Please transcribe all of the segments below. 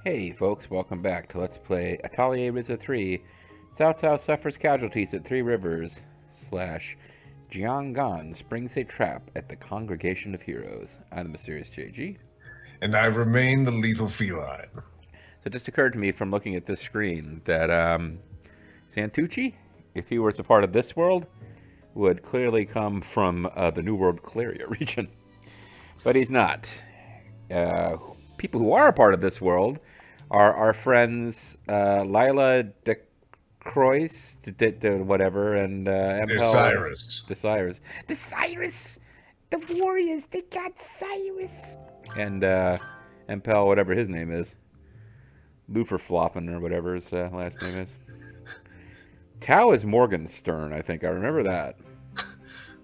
Hey folks, welcome back to Let's Play Atelier Ryza 3. Cao Cao suffers casualties at Three Rivers / Jianggan springs a trap at the Congregation of Heroes. I'm the mysterious JG. And I remain the lethal feline. So it just occurred to me from looking at this screen that Santucci, if he was a part of this world, would clearly come from the New World Claria region. But he's not. People who are a part of this world are our friends Lila de Croix, whatever, and Empel Cyrus. Cyrus, the warriors, they got Cyrus, and Empel, whatever his name is, Luferfloffen or whatever his last name is. Tao is Morgenstern, I think. I remember that.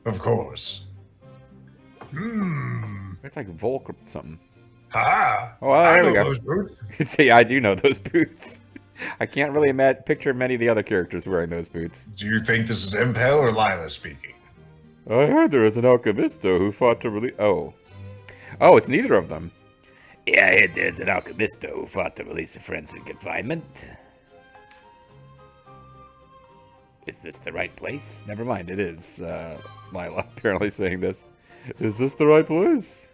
Of course. It's like Volk or something. Ah, Oh, I there we know go. those boots. See, I do know those boots. I can't really picture many of the other characters wearing those boots. Do you think this is Impel or Lila speaking? I heard there was an alchemisto who fought to release... Oh, it's neither of them. Yeah, I heard there's an alchemisto who fought to release a friends in confinement. Is this the right place? Never mind, it is. Lila apparently saying this. Is this the right place?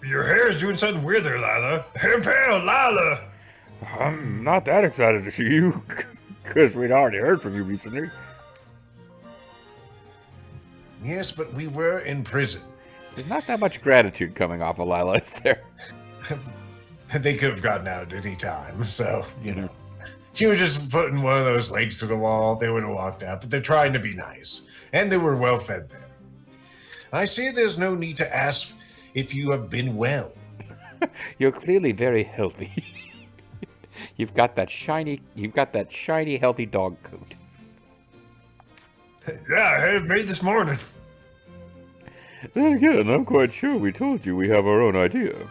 Your hair is doing something weird there, Lila. Impel, Lila! I'm not that excited to see you, because we'd already heard from you recently. Yes, but we were in prison. There's not that much gratitude coming off of Lila, is there? They could have gotten out at any time, so, you know. She was just putting one of those legs through the wall. They would have walked out, but they're trying to be nice. And they were well fed there. I see there's no need to ask if you have been well. You're clearly very healthy. You've got that shiny, healthy dog coat. Yeah, I had it made this morning. Then again, I'm quite sure we told you we have our own idea.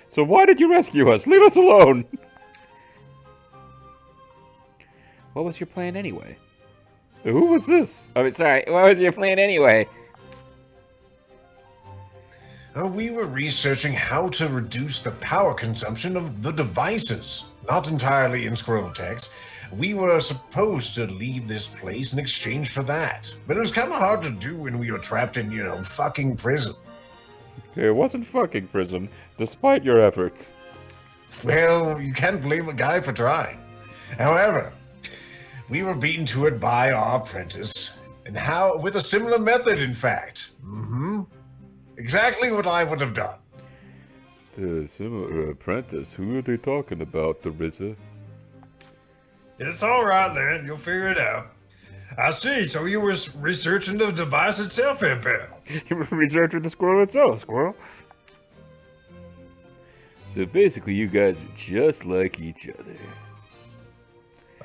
So why did you rescue us? Leave us alone! What was your plan anyway? Who was this? I mean, sorry, what was your plan anyway? We were researching how to reduce the power consumption of the devices. Not entirely in scroll text. We were supposed to leave this place in exchange for that. But it was kind of hard to do when we were trapped in, fucking prison. It wasn't fucking prison, despite your efforts. Well, you can't blame a guy for trying. However, we were beaten to it by our apprentice. And how, with a similar method, in fact. Exactly what I would have done. The similar apprentice? Who are they talking about, the Ryza? It's all right, then. You'll figure it out. I see. So you were researching the device itself, Impel. You were researching the squirrel itself, squirrel. So basically, you guys are just like each other.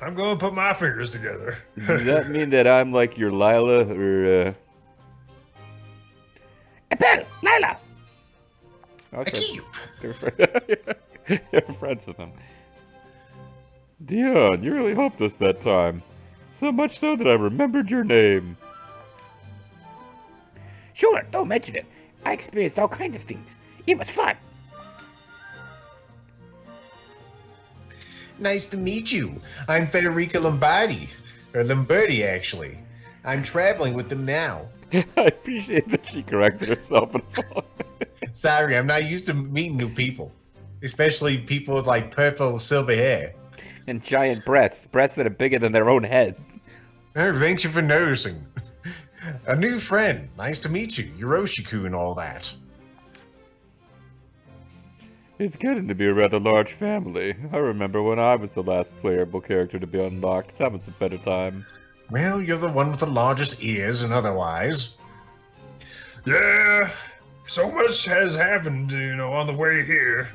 I'm going to put my fingers together. Does that mean that I'm like your Lila, or, Impel! Lila! Okay. You're friends with him. Dion, you really helped us that time. So much so that I remembered your name. Sure, don't mention it. I experienced all kinds of things. It was fun. Nice to meet you. I'm Federica Lombardi. Or Lombardi, actually. I'm traveling with them now. I appreciate that she corrected herself and phone. Sorry, I'm not used to meeting new people. Especially people with, like, purple silver hair. And giant breasts that are bigger than their own head. Oh, thank you for noticing. A new friend. Nice to meet you. Yoroshiku and all that. It's getting to be a rather large family. I remember when I was the last playable character to be unlocked. That was a better time. Well, you're the one with the largest ears and otherwise. Yeah, so much has happened, on the way here.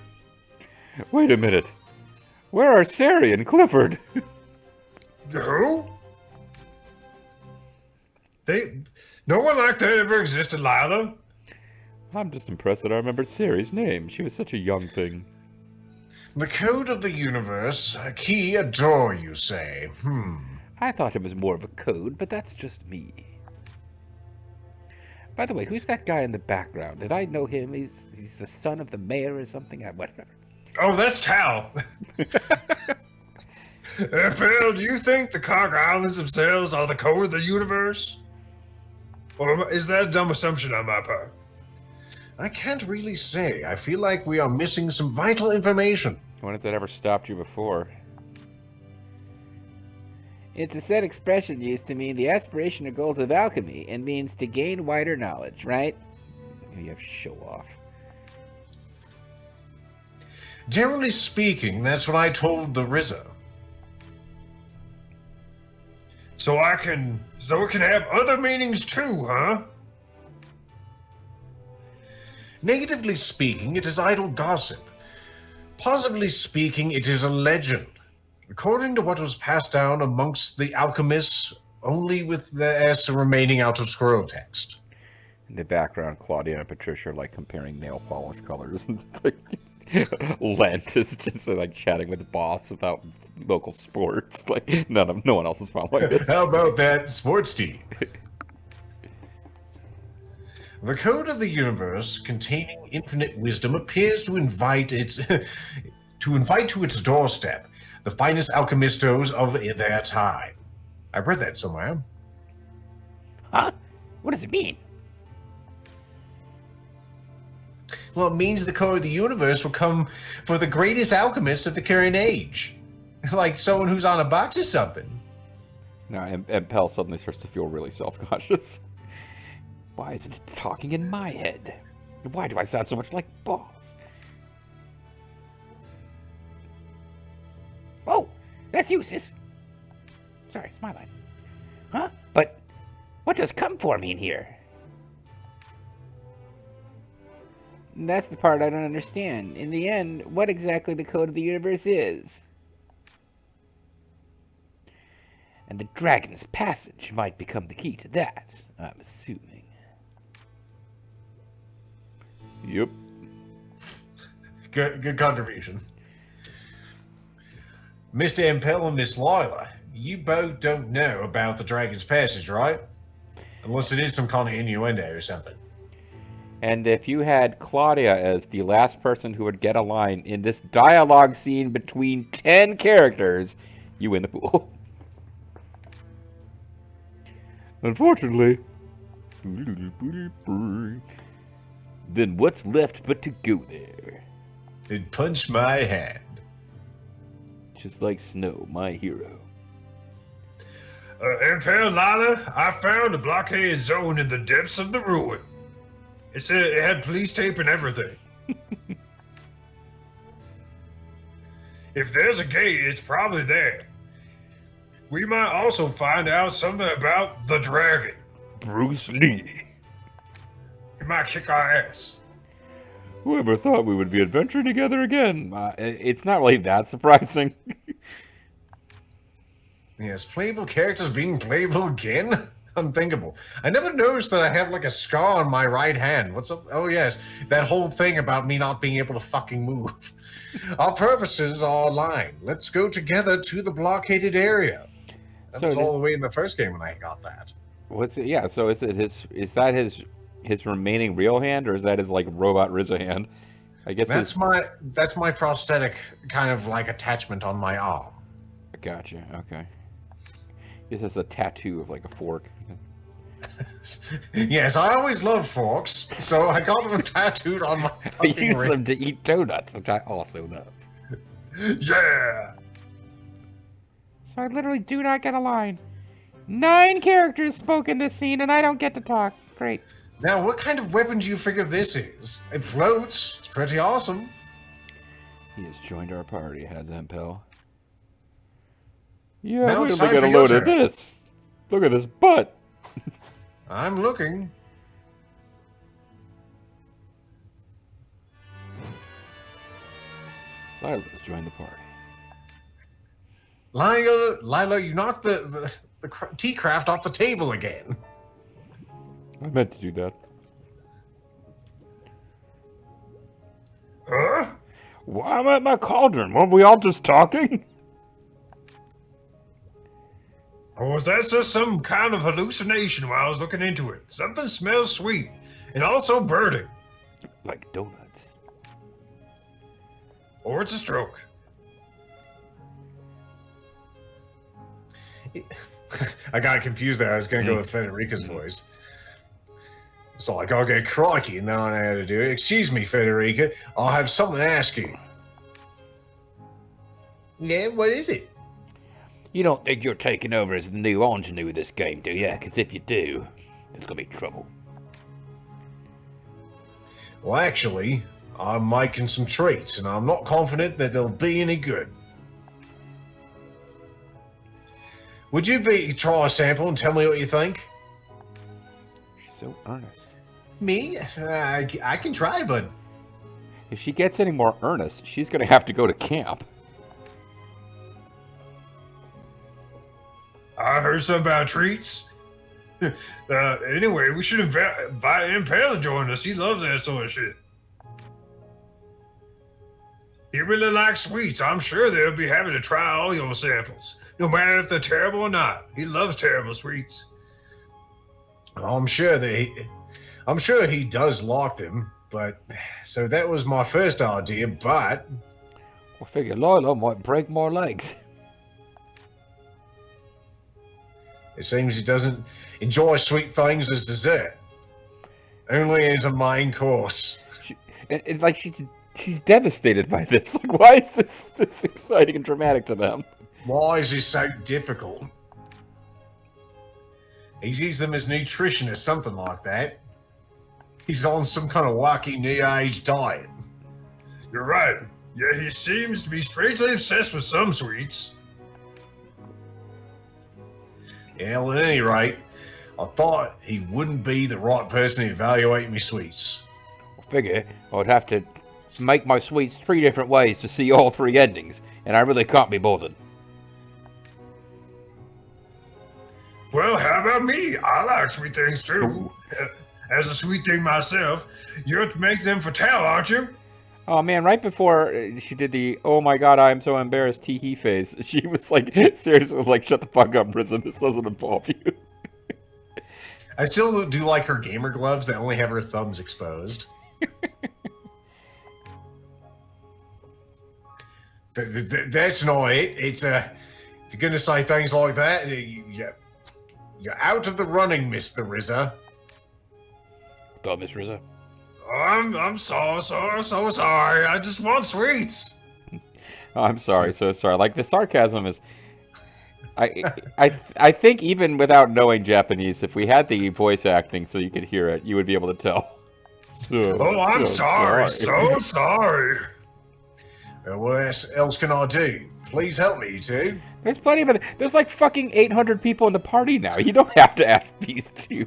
Wait a minute. Where are Sari and Clifford? Who? No one like that ever existed, Lila. I'm just impressed that I remembered Sari's name. She was such a young thing. The code of the universe, a key, a door, you say. I thought it was more of a code, but that's just me. By the way, who's that guy in the background? Did I know him? He's the son of the mayor or something? Whatever. Oh, that's Tal. Phil, do you think the Cog Islands themselves are the core of the universe? Or is that a dumb assumption on my part? I can't really say. I feel like we are missing some vital information. When has that ever stopped you before? It's a set expression used to mean the aspiration or goals of alchemy and means to gain wider knowledge, right? You have show off. Generally speaking, that's what I told the Ryza. So it can have other meanings too, huh? Negatively speaking, it is idle gossip. Positively speaking, it is a legend. According to what was passed down amongst the alchemists, only with the S remaining out of scroll text. In the background, Claudia and Patricia are like comparing nail polish colors. Lent is just like chatting with the boss about local sports. Like no one else is following this. How about that sports team? The code of the universe, containing infinite wisdom, appears to invite to its doorstep the finest alchemistos of their time. I read that somewhere. Huh? What does it mean? Well, it means the core of the universe will come for the greatest alchemists of the current age. Like someone who's on a box or something. Now, and Pell suddenly starts to feel really self-conscious. Why isn't it talking in my head? Why do I sound so much like boss? Oh, that's you, sis. Sorry, it's my line. Huh? But what does come for mean here? That's the part I don't understand. In the end, what exactly the code of the universe is. And the dragon's passage might become the key to that, I'm assuming. Yep. Good contribution. Mr. Impel and Miss Lila, you both don't know about the Dragon's Passage, right? Unless it is some kind of innuendo or something. And if you had Claudia as the last person who would get a line in this dialogue scene between 10 characters, you win the pool. Unfortunately. Then what's left but to go there? And punch my hand. Just like Snow, my hero. Impel Lila, I found a blockade zone in the depths of the ruin. It had police tape and everything. If there's a gate, it's probably there. We might also find out something about the dragon. Bruce Lee. It might kick our ass. Whoever thought we would be adventuring together again? It's not really that surprising. Yes, playable characters being playable again? Unthinkable. I never noticed that I have like a scar on my right hand. What's up? Oh yes, that whole thing about me not being able to fucking move. Our purposes are aligned. Let's go together to the blockaded area. That was all the way in the first game when I got that. What's it? Yeah. So is that his remaining real hand, or is that his like robot Ryza hand? I guess that's my prosthetic kind of like attachment on my arm. Gotcha. Okay. This has a tattoo of like a fork. Yes, I always loved forks, so I got them tattooed on my I use them to eat donuts, which I also love. Yeah! So I literally do not get a line. 9 characters spoke in this scene, and I don't get to talk. Great. Now, what kind of weapon do you figure this is? It floats. It's pretty awesome. He has joined our party, has Impel. Yeah, now wait till we get a load of this. Look at this butt. I'm looking. Lila's joined the party. Lila, you knocked the tea craft off the table again. I meant to do that. Huh? Well, I'm at my cauldron. Weren't we all just talking? Or was that just some kind of hallucination while I was looking into it? Something smells sweet and also burning. Like donuts. Or it's a stroke. I got confused there. I was going to go with Federica's voice. It's like, okay, crikey, and then I know how to do it. Excuse me, Federica. I'll have something to ask you. Yeah, what is it? You don't think you're taking over as the new ingenue of this game, do you? Because if you do, there's going to be trouble. Well, actually, I'm making some treats, and I'm not confident that they'll be any good. Would you try a sample and tell me what you think? She's so earnest. Me? I can try, but... If she gets any more earnest, she's going to have to go to camp. I heard something about treats. Anyway, we should invite Impale to join us. He loves that sort of shit. He really likes sweets. I'm sure they'll be happy to try all your samples, no matter if they're terrible or not. He loves terrible sweets. I'm sure he does like them, but... So that was my first idea, but... I figure Lila might break more legs. It seems he doesn't enjoy sweet things as dessert. Only as a main course. It's like she's devastated by this. Like, why is this exciting and dramatic to them? Why is this so difficult? He sees them as nutritionists, something like that. He's on some kind of wacky new age diet. You're right. Yeah, he seems to be strangely obsessed with some sweets. Yeah, well, at any rate, I thought he wouldn't be the right person to evaluate me sweets. I figure I'd have to make my sweets 3 different ways to see all 3 endings, and I really can't be bothered. Well, how about me? I like sweet things too. As a sweet thing myself, you're to make them for Tal, aren't you? Oh man, right before she did the "oh my god, I am so embarrassed" tee-hee face, she was like, seriously, like, shut the fuck up, Risen, this doesn't involve you. I still do like her gamer gloves that only have her thumbs exposed. That's not it. It's if you're going to say things like that, you're out of the running, Mr. Ryza. Duh, Miss Rizza. I'm so sorry. I just want sweets. Oh, I'm sorry, so sorry. Like, the sarcasm is... I think even without knowing Japanese, if we had the voice acting so you could hear it, you would be able to tell. I'm sorry. So sorry. What else can I do? Please help me, too. There's plenty of it. There's like fucking 800 people in the party now. You don't have to ask these 2.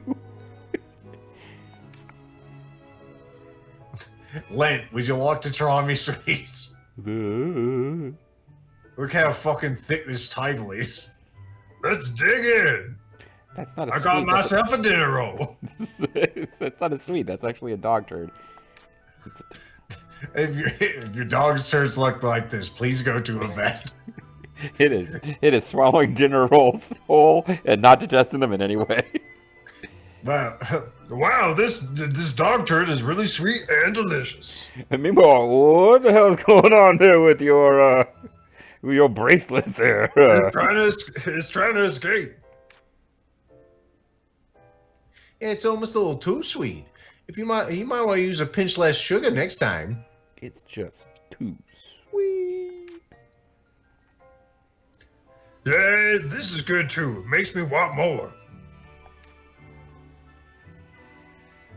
Lent, would you like to try me sweets? Look how fucking thick this table is. Let's dig in. That's not a I sweet. got myself a dinner roll. That's not a sweet. That's actually a dog turd. If your dog's turds look like this, please go to a vet. It is. It is swallowing dinner rolls whole and not digesting them in any way. Wow, this dog turd is really sweet and delicious. And meanwhile, what the hell is going on there with your bracelet there? It's trying to escape. It's almost a little too sweet. You might want to use a pinch less sugar next time. It's just too sweet. Yeah, this is good too. It makes me want more.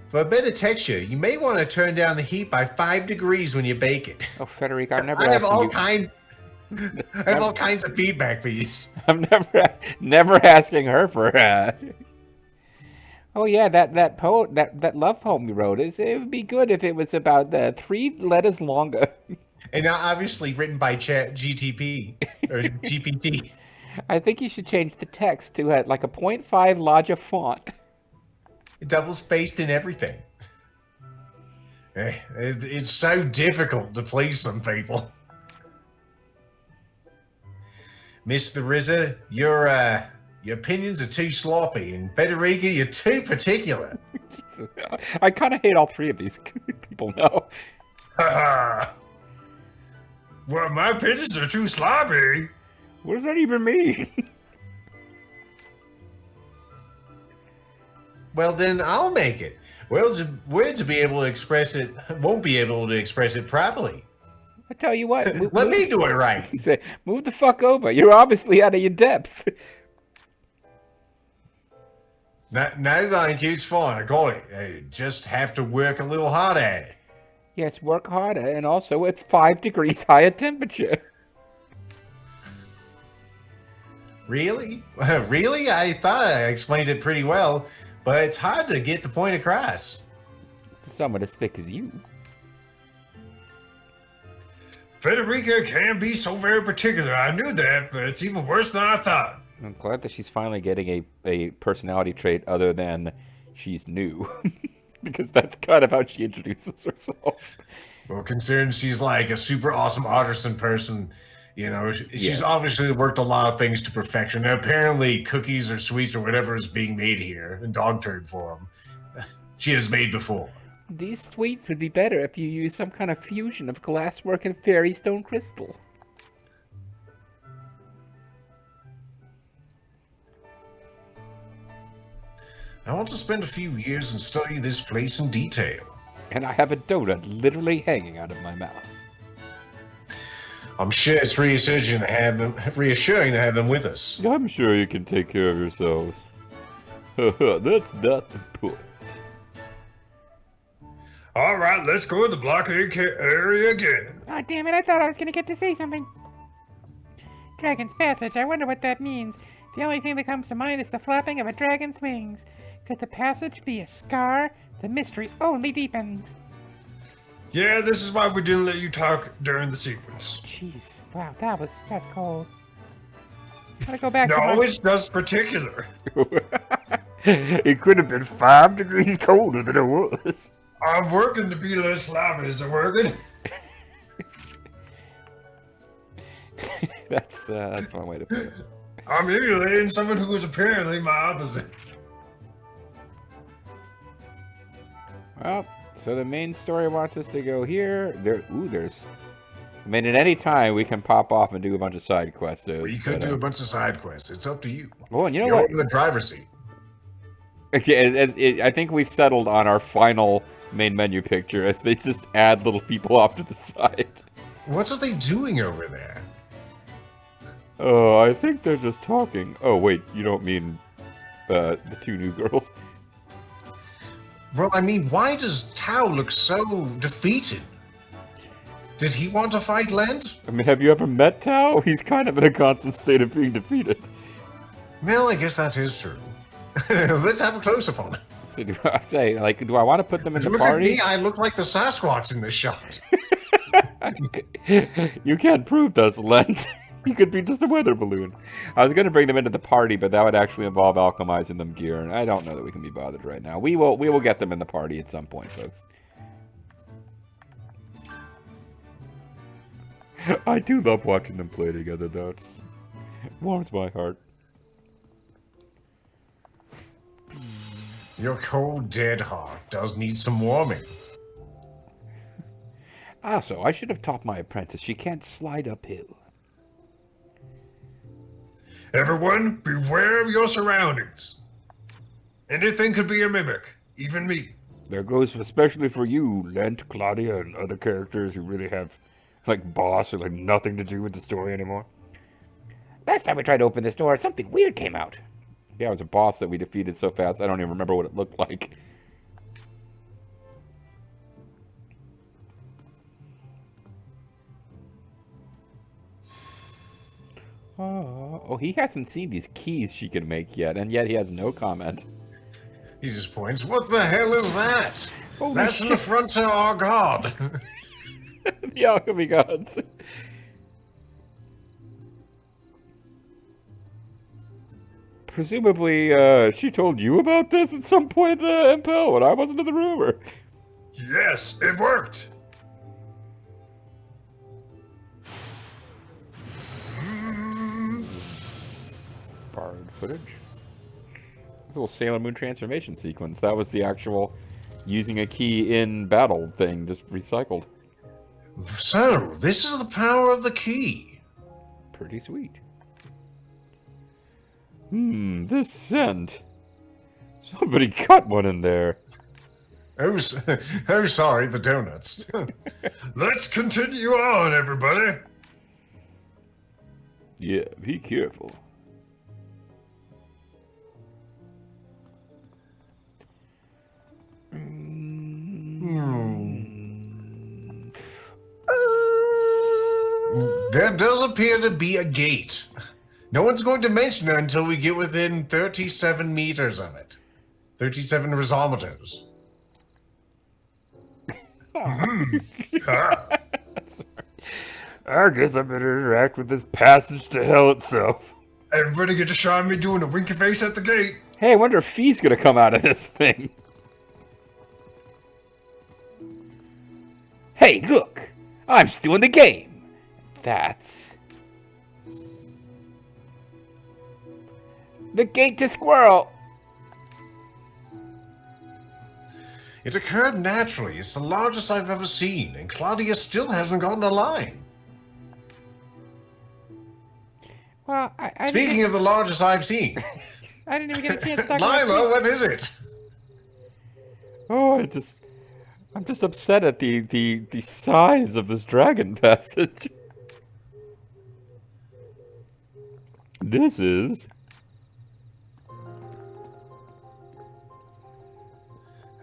For a better texture, you may want to turn down the heat by 5 degrees when you bake it. Oh, Frederic, I'm never I have asking all you. kinds. I have all kinds of feedback for you. I'm never asking her for. Oh yeah, that love poem you wrote it would be good if it was about 3 letters longer. And now, obviously, written by Chat GTP or GPT. I think you should change the text to like a 0.5 larger font. Double spaced and everything. It's so difficult to please some people. Mr. Ryza, you're Your opinions are too sloppy, and Federica, you're too particular. I kind of hate all three of these people now. Haha. Well, my opinions are too sloppy. What does that even mean? Well, then I'll make it. Words to be able to express it won't be able to express it properly. I tell you what. Let me do it right. He said, "Move the fuck over. You're obviously out of your depth." No, thank you. It's fine. I got it. I just have to work a little harder at it. Yes, work harder, and also at 5 degrees higher temperature. Really? Really? I thought I explained it pretty well, but it's hard to get the point across. To someone as thick as you. Federica can be so very particular. I knew that, but it's even worse than I thought. I'm glad that she's finally getting a personality trait other than she's new. Because that's kind of how she introduces herself. Well, considering she's like a super awesome artisan person, you know, she's obviously worked a lot of things to perfection. And apparently cookies or sweets or whatever is being made here in dog turd form, she has made before. These sweets would be better if you used some kind of fusion of glasswork and fairy stone crystal. I want to spend a few years and study this place in detail. And I have a donut literally hanging out of my mouth. I'm sure it's reassuring to have them with us. I'm sure you can take care of yourselves. That's not the point. All right, let's go to the blockade area again. Oh, damn it, I thought I was gonna get to say something. Dragon's Passage, I wonder what that means. The only thing that comes to mind is the flapping of a dragon's wings. Could the passage be a scar? The mystery only deepens. Yeah, this is why we didn't let you talk during the sequence. Jeez, wow, that's cold. Gotta go back to No, my... it's just particular. It could have been 5 degrees colder than it was. I'm working to be less sloppy. Is it working? That's one way to put it. I'm emulating someone who is apparently my opposite. Well, so the main story wants us to go here. There's... I mean, at any time, we can pop off and do a bunch of side quests. We could do a bunch of side quests. It's up to you. Well, and you know You're what? in the driver's seat. Okay, I think we've settled on our final main menu picture as they just add little people off to the side. What are they doing over there? Oh, I think they're just talking. Oh, wait, you don't mean the 2 new girls? Well, I mean, why does Tao look so defeated? Did he want to fight Lent? I mean, have you ever met Tao? He's kind of in a constant state of being defeated. Well, I guess that is true. Let's have a close-up on it. So do I say, like, do I want to put them in the Look party? at me, I look like the Sasquatch in this shot. You can't prove that's Lent. He could be just a weather balloon. I was going to bring them into the party, but that would actually involve alchemizing them gear, and I don't know that we can be bothered right now. We will get them in the party at some point, folks. I do love watching them play together, though. It warms my heart. Your cold, dead heart does need some warming. Also, I should have taught my apprentice she can't slide uphill. Everyone, beware of your surroundings. Anything could be a mimic, even me. There goes especially for you, Lent, Claudia, and other characters who really have, like, boss or, like, nothing to do with the story anymore. Last time we tried to open this door, something weird came out. Yeah, it was a boss that we defeated so fast, I don't even remember what it looked like. Oh, he hasn't seen these keys she can make yet, and yet he has no comment. He just points, what the hell is that? Holy That's shit. an affront to our god. The alchemy gods. Presumably, she told you about this at some point, Impel, when I wasn't in the room, or... Yes, it worked. Borrowed footage. This little Sailor Moon transformation sequence. That was the actual using a key in battle thing, just recycled. So, this is the power of the key. Pretty sweet. This scent. Somebody cut one in there. Oh, oh, sorry, the donuts. Let's continue on, everybody. Yeah, be careful. There does appear to be a gate. No one's going to mention it until we get within 37 meters of it. 37 rhizometers. I guess I better interact with this passage to hell itself. Everybody get a shot of me doing a winky face at the gate. Hey, I wonder if Fee's gonna come out of this thing. Hey, look! I'm still in the game! That's... the gate to Squirrel! It occurred naturally. It's the largest I've ever seen, and Claudia still hasn't gotten a line. Well, I Speaking of the largest I've seen, I didn't even get a chance to talk about Lila, what is it? Oh, I'm just upset at the size of this dragon passage. This is...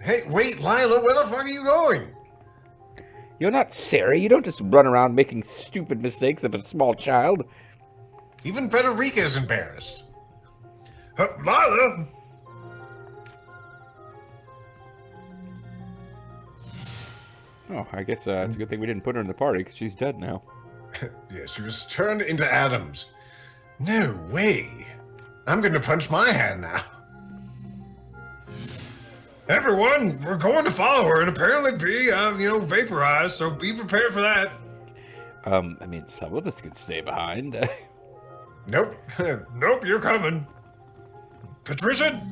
Hey, wait, Lila, where the fuck are you going? You're not Sarah. You don't just run around making stupid mistakes of a small child. Even Frederica's embarrassed. Lila! Oh, I guess it's a good thing we didn't put her in the party, because she's dead now. Yeah, she was turned into atoms. No way. I'm gonna punch my hand now. Everyone, we're going to follow her and apparently be, vaporized, so be prepared for that. I mean, some of us could stay behind. Nope. Nope, you're coming. Patricia?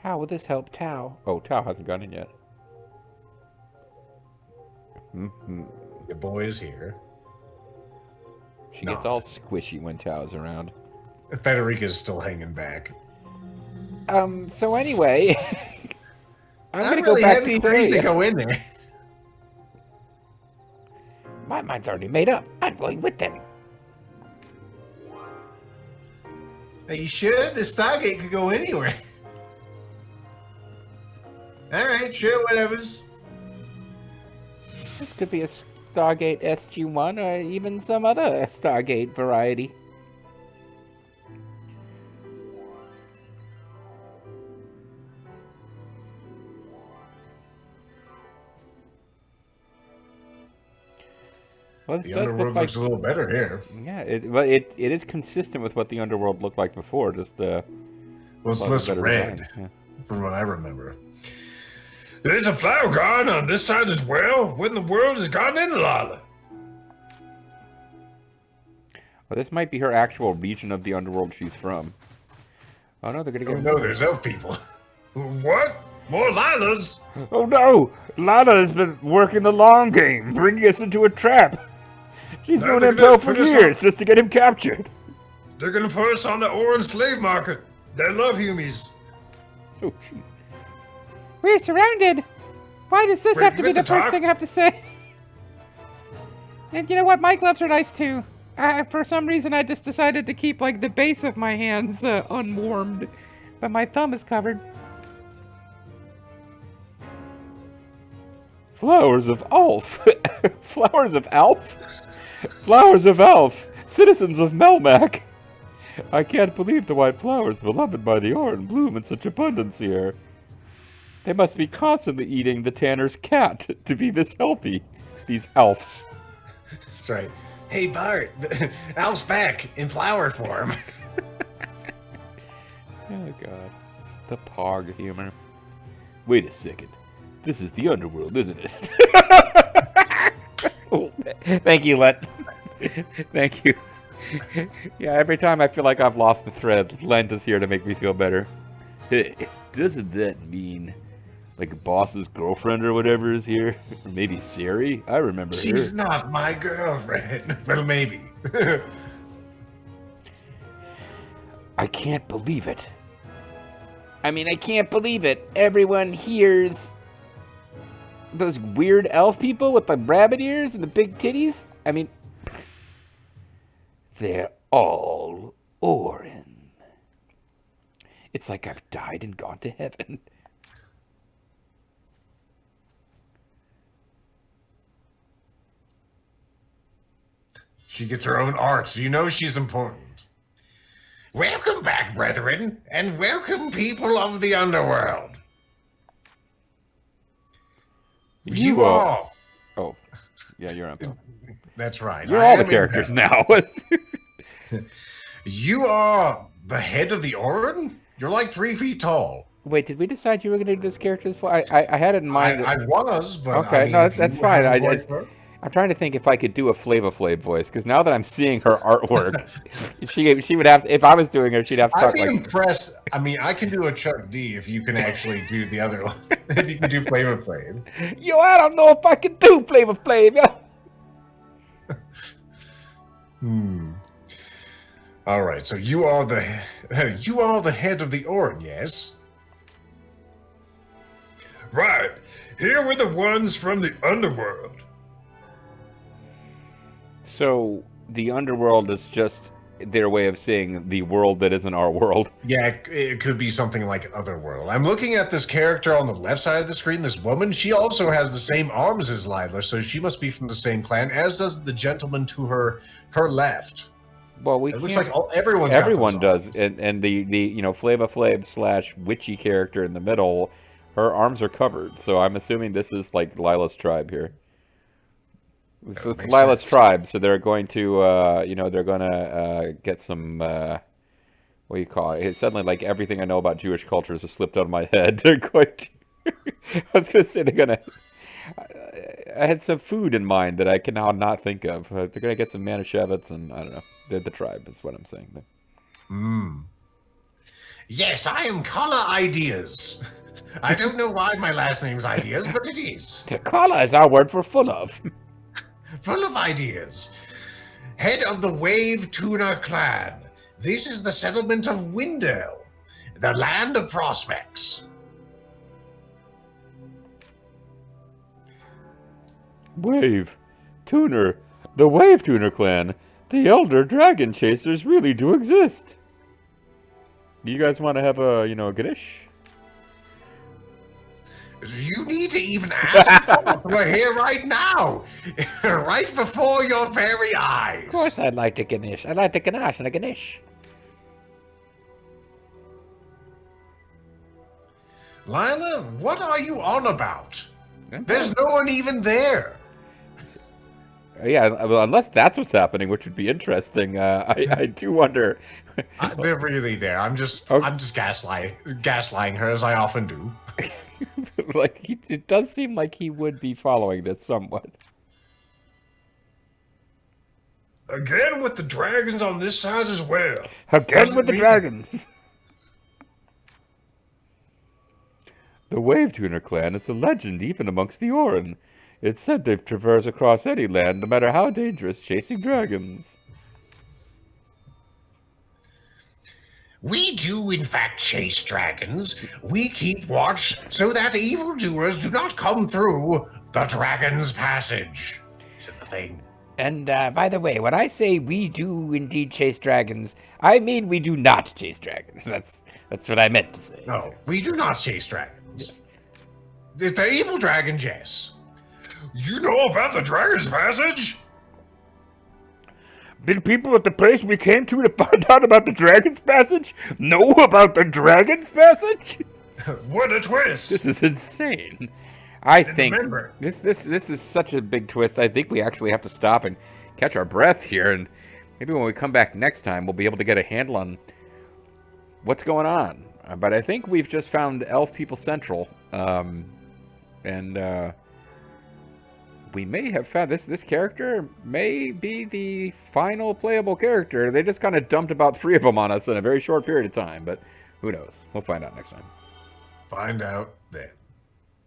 How will this help Tao? Oh, Tao hasn't gone in yet. The boy is here. She gets all squishy when Tao's around. Federica's still hanging back. So anyway, I'm gonna really go back happy to for you to Korea. go in there. My mind's already made up. I'm going with them. Are you sure? The Stargate could go anywhere. Alright, sure, whatever's. This could be a Stargate SG-1 or even some other Stargate variety. Well, this The does Underworld look like, looks a little better here. yeah, it is consistent with what the Underworld looked like before, just Well, it's slightly less better red, design. Yeah. from what I remember. There's a flower garden on this side as well. What in the world has gotten into Lila? Well, this might be her actual region of the Underworld she's from. Oh no, they're gonna Oh get... no, there's elf people. What? More Lilas? Oh no! Lana has been working the long game, bringing us into a trap. She's Now known they're him gonna well for put us years just to get him captured. They're gonna put us on the orange slave market. They love humies. Oh, jeez. We're surrounded. Why does this Wait, have to you be get the to first talk? thing I have to say? And you know what? My gloves are nice too. For some reason, I just decided to keep like the base of my hands unwarmed, but my thumb is covered. Flowers of Alf. Flowers of Alf? Flowers of Alf. Citizens of Melmac. I can't believe the white flowers beloved by the Oran bloom in such abundance here. They must be constantly eating the tanner's cat to be this healthy. These elves. That's right. Hey Bart, Alf's back in flower form. Oh god. The pog humor. Wait a second. This is the Underworld, isn't it? Oh, thank you, Let. Thank you. Yeah, every time I feel like I've lost the thread, Lent is here to make me feel better. Doesn't that mean like boss's girlfriend or whatever is here? Or maybe Siri? I remember She's her. not my girlfriend. Well, maybe. I can't believe it. I mean, I can't believe it. Everyone hears those weird elf people with the rabbit ears and the big titties. I mean, they're all Orin. It's like I've died and gone to heaven. She gets her own art, so you know she's important. Welcome back, brethren, and welcome, people of the Underworld. You all. Oh, yeah, you're on. That's right. You're I all the am characters in now. You are the head of the Orin? You're like 3 feet tall. Wait, did we decide you were going to do this character? I had it in mind. I was, but Okay, I mean, no, do that's you fine. have a voice for it? I'm trying to think if I could do a Flava Flav voice, because now that I'm seeing her artwork, she would have to, if I was doing her, she'd have to I'd talk be like. impressed. I mean, I can do a Chuck D if you can actually do the other one. If you can do Flavor Flav. Yo, I don't know if I can do Flava Flav, yo. All right, so you are the head of the Orin, yes? Right. Here were the ones from the Underworld. So the Underworld is just their way of saying the world that isn't our world. Yeah, it could be something like Otherworld. I'm looking at this character on the left side of the screen, this woman. She also has the same arms as Lila, so she must be from the same clan, as does the gentleman to her left. Well, It looks like everyone does, and the Flava Flav / witchy character in the middle, her arms are covered. So I'm assuming this is like Lila's tribe here. It's Lila's tribe, so they're going to, they're going to get some, what do you call it? It's suddenly like everything I know about Jewish culture has slipped out of my head. They're going to, I was going to say they're going to, I had some food in mind that I can now not think of. They're going to get some Manischewitz and, I don't know, they're the tribe is what I'm saying. Yes, I am Color Ideas. I don't know why my last name's Ideas, but it is. Kala is our word for full of. Full of ideas. Head of the Wave Tuna clan. This is the settlement of Window, the land of prospects. Wave Tuner, the Wave Tuner clan. The elder dragon chasers really do exist. You guys want to have a, a Ganesh? You need to even ask for it. We're here right now. Right before your very eyes. Of course I'd like the Ganesh. I'd like the Ganache and a Ganesh. Lila, what are you on about? There's no one even there. Yeah, well, unless that's what's happening, which would be interesting. I do wonder. They're really there. I'm just gaslighting her as I often do. Like it does seem like he would be following this somewhat. Again with the dragons on this side as well. Again with the dragons. The Wave Tuner clan is a legend even amongst the Orin. It's said they've traversed across any land, no matter how dangerous, chasing dragons. We do, in fact, chase dragons. We keep watch so that evildoers do not come through the Dragon's Passage. Is it the thing? And by the way, when I say we do indeed chase dragons, I mean we do not chase dragons. That's what I meant to say. No, we do not chase dragons. Yeah. The evil dragon, yes. You know about the Dragon's Passage? Did people at the place we came to find out about the Dragon's Passage know about the Dragon's Passage? What a twist! This is insane. I think remember, this is such a big twist. I think we actually have to stop and catch our breath here, and maybe when we come back next time, we'll be able to get a handle on what's going on. But I think we've just found Elf People Central, and we may have found this character may be the final playable character. They just kind of dumped about 3 of them on us in a very short period of time, but who knows? We'll find out next time. Find out then.